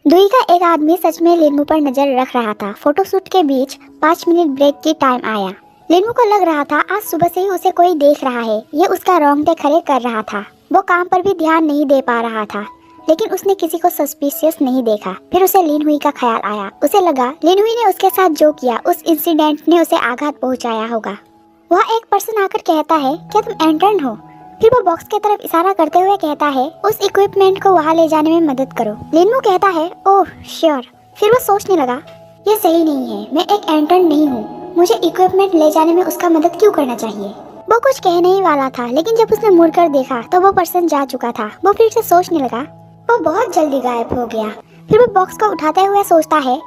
दुई का एक आदमी सच में लिन्मू पर नजर रख रहा था। फोटोशूट के बीच 5 मिनट ब्रेक की टाइम आया। लिन्मू को लग रहा था आज सुबह से ही उसे कोई देख रहा है। ये उसका रोंगटे खड़े कर रहा था। वो काम पर भी ध्यान नहीं दे पा रहा था, लेकिन उसने किसी को सस्पिशियस नहीं देखा। फिर उसे लिन हुई का ख्याल आया। उसे लगा लिन हुई ने उसके साथ जो किया, उस इंसिडेंट ने उसे आघात पहुंचाया होगा। वह एक पर्सन आकर कहता है, क्या तुम एंटर्न हो? फिर वो बॉक्स की तरफ इशारा करते हुए कहता है, उस इक्विपमेंट को वहाँ ले जाने में मदद करो। लिन्मू कहता है, ओह श्योर। फिर वो सोचने लगा, ये सही नहीं है, मैं एक एंटर्न नहीं हूँ, मुझे इक्विपमेंट ले जाने में उसका मदद क्यों करना चाहिए। वो कुछ कहने ही वाला था, लेकिन जब उसने मुड़कर देखा तो वो पर्सन जा चुका था। वो फिर से सोचने लगा। वो बहुत जल्दी गायब हो गया। फिर वो बॉक्स को उठाते हुए सोचता है,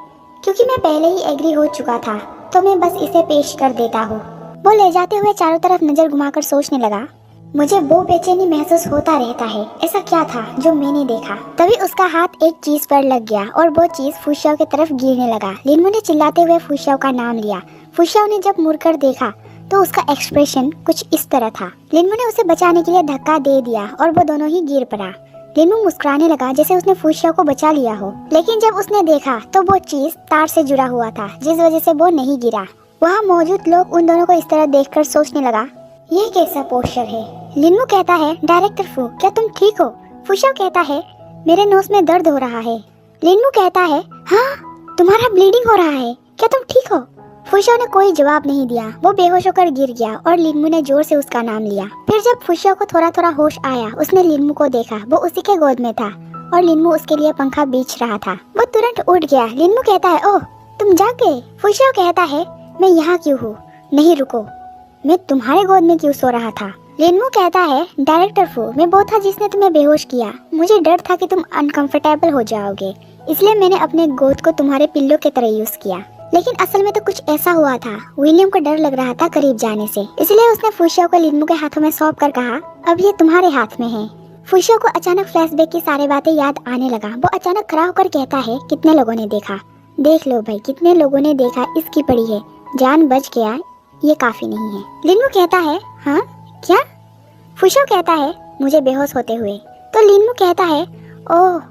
क्योंकि मैं पहले ही एग्री हो चुका था तो मैं बस इसे पेश कर देता हूँ। वो ले जाते हुए चारों तरफ नजर घुमाकर सोचने लगा, मुझे वो बेचैनी महसूस होता रहता है, ऐसा क्या था जो मैंने देखा। तभी उसका हाथ एक चीज पर लग गया और वो चीज फुशियाओ की तरफ गिरने लगा। लिन्मू ने चिल्लाते हुए फुशियाओ का नाम लिया। फुशियाओ ने जब मुड़कर देखा तो उसका एक्सप्रेशन कुछ इस तरह था। लिन्मू ने उसे बचाने के लिए धक्का दे दिया और वो दोनों ही गिर पड़ा। लिन्मू मुस्कुराने लगा जैसे उसने फुशियाओ को बचा लिया हो, लेकिन जब उसने देखा तो वो चीज तार से जुड़ा हुआ था, जिस वजह से वो नहीं गिरा। वहाँ मौजूद लोग उन दोनों को इस तरह देखकर सोचने लगा, ये कैसा पोस्टर है। लिन्मू कहता है, डायरेक्टर फू, क्या तुम ठीक हो? फुशियाओ कहता है, मेरे नोज में दर्द हो रहा है। लिन्मू कहता है, हाँ तुम्हारा ब्लीडिंग हो रहा है, क्या तुम ठीक हो? फुशियाओ ने कोई जवाब नहीं दिया। वो बेहोश होकर गिर गया और लिन्मू ने जोर से उसका नाम लिया। फिर जब फुशियाओ को थोड़ा थोड़ा होश आया, उसने लिन्मू को देखा। वो उसी के गोद में था और लिन्मू उसके लिए पंखा बीछ रहा था। वो तुरंत उठ गया। लिन्मू कहता है, ओह तुम जाग गए। फुशियाओ कहता है, मैं यहाँ क्यों हूँ? नहीं रुको, मैं तुम्हारे गोद में क्यों सो रहा था? लिन्मू कहता है, डायरेक्टर फू, मैं वो था जिसने तुम्हें बेहोश किया। मुझे डर था कि तुम अनकंफर्टेबल हो जाओगे, इसलिए मैंने अपने गोद को तुम्हारे पिल्लो की तरह यूज किया। लेकिन असल में तो कुछ ऐसा हुआ था। विलियम को डर लग रहा था करीब जाने से, इसलिए उसने फुशियाओ को लिन्मू के हाथों में सौंप कर कहा, अब ये तुम्हारे हाथ में है। फुशियाओ को अचानक फ्लैशबैक की सारी बातें याद आने लगा। वो अचानक खड़ा होकर कहता है, कितने लोगों ने देखा? देख लो भाई, कितने लोगों ने देखा, इसकी पड़ी है, जान बच गया, ये काफी नहीं है। लिन्मू कहता है, हाँ क्या? फुशियाओ कहता है, मुझे बेहोश होते हुए। तो लिन्मू कहता है, ओह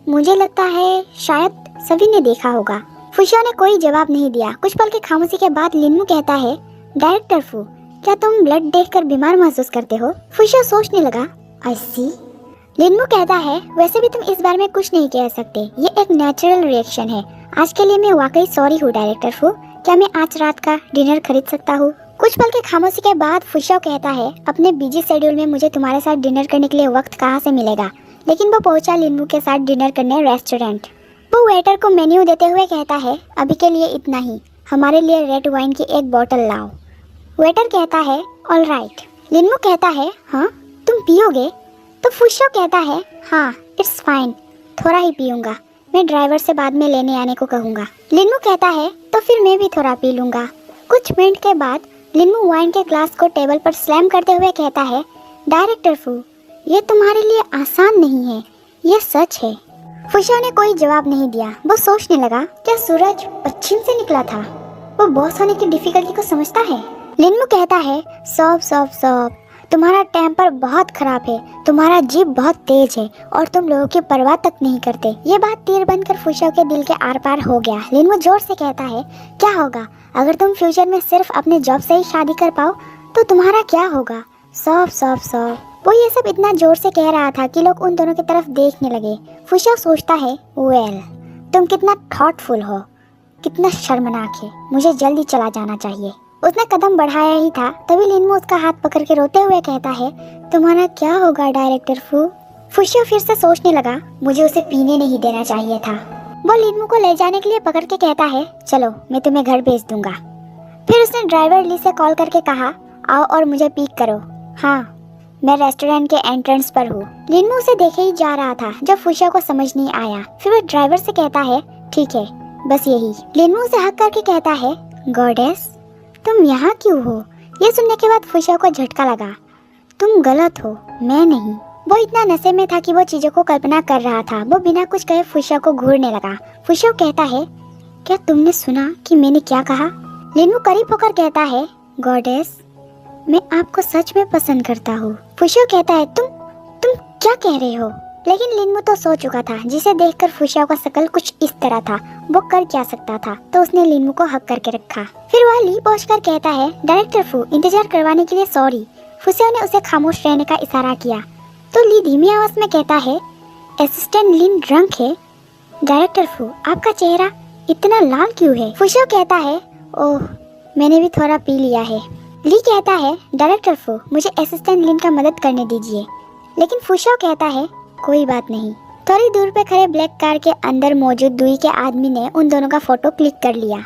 मुझे लगता है शायद सभी ने देखा होगा। फुशियाओ ने कोई जवाब नहीं दिया। कुछ पल की खामोशी के बाद लिन्मू कहता है, डायरेक्टर फू, क्या तुम ब्लड देखकर बीमार महसूस करते हो? फुशियाओ सोचने लगा, आई सी। लिन्मू कहता है, वैसे भी तुम इस बारे में कुछ नहीं कह सकते, ये एक नेचुरल रिएक्शन है। आज के लिए मैं वाकई सॉरी हूँ डायरेक्टर फू, क्या मैं आज रात का डिनर खरीद सकता हूँ? कुछ पल के खामोशी के बाद फुशियाओ कहता है, अपने बिजी शेड्यूल में मुझे तुम्हारे साथ डिनर करने के लिए वक्त कहाँ से मिलेगा? लेकिन वो पहुंचा लिन्मू के साथ डिनर करने रेस्टोरेंट। वो वेटर को मेन्यू देते हुए कहता है, अभी के लिए इतना ही, हमारे लिए रेड वाइन की एक बोतल लाओ। वेटर कहता है, ऑल राइट। लिन्मू कहता है, हाँ तुम पियोगे? तो फुशियाओ कहता है, हाँ इट्स फाइन, थोड़ा ही पीऊंगा, मैं ड्राइवर से बाद में लेने आने को कहूँगा। लिन्मू कहता है, तो फिर मैं भी थोड़ा पी लूँगा। कुछ मिनट के बाद लिन्मू वाइन के ग्लास को टेबल पर स्लैम करते हुए कहता है, डायरेक्टर फू, ये तुम्हारे लिए आसान नहीं है, ये सच है। फुशियाओ ने कोई जवाब नहीं दिया। वो सोचने लगा, क्या सूरज पश्चिम से निकला था? वो बॉस होने की डिफिकल्टी को समझता है। लिन्मू कहता है, सॉब तुम्हारा टेम्पर बहुत खराब है, तुम्हारा जीभ बहुत तेज है और तुम लोगों की परवाह तक नहीं करते। ये बात तीर बनकर फुशियाओ के दिल के आर पार हो गया। लिन्मू जोर से कहता है, क्या होगा अगर तुम फ्यूचर में सिर्फ अपने जॉब से ही शादी कर पाओ तो तुम्हारा क्या होगा? सॉब। वो ये सब इतना जोर से कह रहा था कि लोग उन दोनों की तरफ देखने लगे। फुशियाओ सोचता है, वेल तुम कितना थॉटफुल हो, कितना शर्मनाक है, मुझे जल्दी चला जाना चाहिए। उसने कदम बढ़ाया ही था, तभी लिन्मू उसका हाथ पकड़ के रोते हुए कहता है, तुम्हारा क्या होगा डायरेक्टर फू? फुशियाओ फिर से सोचने लगा, मुझे उसे पीने नहीं देना चाहिए था। वो लिन्मू को ले जाने के लिए पकड़ के कहता है, चलो मैं तुम्हें घर भेज दूंगा। फिर उसने ड्राइवर ली से कॉल करके कहा, आओ और मुझे पिक करो। हाँ मैं रेस्टोरेंट के एंट्रेंस पर हूँ। लिन्मू उसे देखे ही जा रहा था जब फुशियाओ को समझ नहीं आया। फिर वो ड्राइवर से कहता है, ठीक है बस यही। लिन्मू उसे हक करके कहता है, गॉडेस तुम यहाँ क्यों हो? ये सुनने के बाद फुशियाओ को झटका लगा, तुम गलत हो, मैं नहीं। वो इतना नशे में था कि वो चीजों को कल्पना कर रहा था। वो बिना कुछ कहे फुशियाओ को घूरने लगा। फुशियाओ कहता है, क्या तुमने सुना कि मैंने क्या कहा? लिन्मू करीब होकर कहता है, गॉडेस मैं आपको सच में पसंद करता हूँ। फुशियाओ कहता है, तुम क्या कह रहे हो? लेकिन लिनमू तो सो चुका था, जिसे देखकर फुशियाओ का शकल कुछ इस तरह था। वो कर क्या सकता था, तो उसने लिनमू को हक करके रखा। फिर वह ली पहुंचकर कहता है, डायरेक्टर फू, इंतजार करवाने के लिए सॉरी। फुशियाओ ने उसे खामोश रहने का इशारा किया तो ली धीमी आवाज में कहता है, असिस्टेंट लिन ड्रंक है। डायरेक्टर फू, आपका चेहरा इतना लाल क्यों है? फुशियाओ कहता है, ओह मैंने भी थोड़ा पी लिया है। ली कहता है, डायरेक्टर फू, मुझे असिस्टेंट लिन का मदद करने दीजिए। लेकिन फुशियाओ कहता है, कोई बात नहीं। थोड़ी दूर पे खड़े ब्लैक कार के अंदर मौजूद दुई के आदमी ने उन दोनों का फोटो क्लिक कर लिया।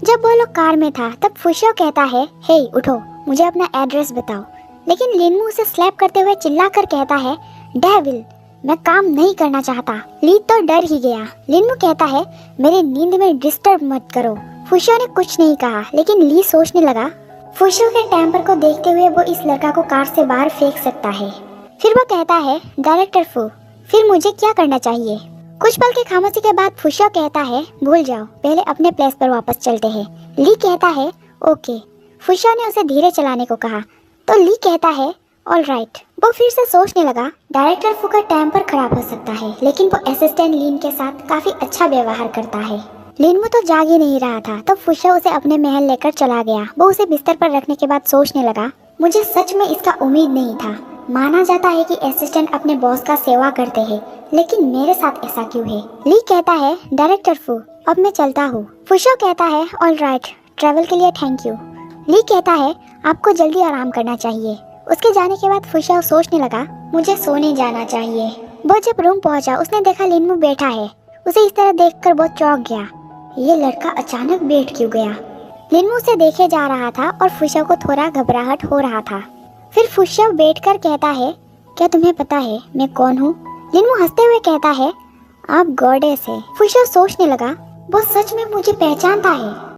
जब वो लोग कार में था तब फुशियाओ कहता है, हे उठो, मुझे अपना एड्रेस बताओ। लेकिन लिनमू उसे स्लैप करते हुए चिल्लाकर कहता है, डेविल, मैं काम नहीं करना चाहता। ली तो डर ही गया। लिनमू कहता है, मेरी नींद में डिस्टर्ब मत करो। फुशियाओ ने कुछ नहीं कहा, लेकिन ली सोचने लगा, फुशियाओ के टेम्पर को देखते हुए वो इस लड़का को कार से बाहर फेंक सकता है। फिर वो कहता है, डायरेक्टर फू, फिर मुझे क्या करना चाहिए? कुछ पल की खामोशी के बाद फुशियाओ कहता है, भूल जाओ, पहले अपने प्लेस पर वापस चलते हैं। ली कहता है, ओके। फुशियाओ ने उसे धीरे चलाने को कहा तो ली कहता है, ऑल राइट। वो फिर से सोचने लगा, डायरेक्टर फू का टेम्पर खराब हो सकता है, लेकिन वो असिस्टेंट लिन के साथ काफी अच्छा व्यवहार करता है। लिनमू तो जाग ही नहीं रहा था, तब फुशियाओ उसे अपने महल लेकर चला गया। वो उसे बिस्तर पर रखने के बाद सोचने लगा, मुझे सच में इसका उम्मीद नहीं था। माना जाता है कि असिस्टेंट अपने बॉस का सेवा करते हैं, लेकिन मेरे साथ ऐसा क्यों है? ली कहता है, डायरेक्टर फू, अब मैं चलता हूँ। फुशियाओ कहता है, ऑल राइट, ट्रैवल के लिए थैंक यू। ली कहता है, आपको जल्दी आराम करना चाहिए। उसके जाने के बाद फुशियाओ सोचने लगा, मुझे सोने जाना चाहिए। वो जब रूम पहुंचा उसने देखा लिनमू बैठा है। उसे इस तरह देखकर बहुत चौंक गया। ये लड़का अचानक बैठ क्यों गया? लिनमू उसे देखे जा रहा था और फुशियाओ को थोड़ा घबराहट हो रहा था। फिर फुशियाओ बैठकर कहता है, क्या तुम्हें पता है मैं कौन हूँ? लिनमू हंसते हुए कहता है, आप गॉडेस है। फुशियाओ सोचने लगा, वो सच में मुझे पहचानता है।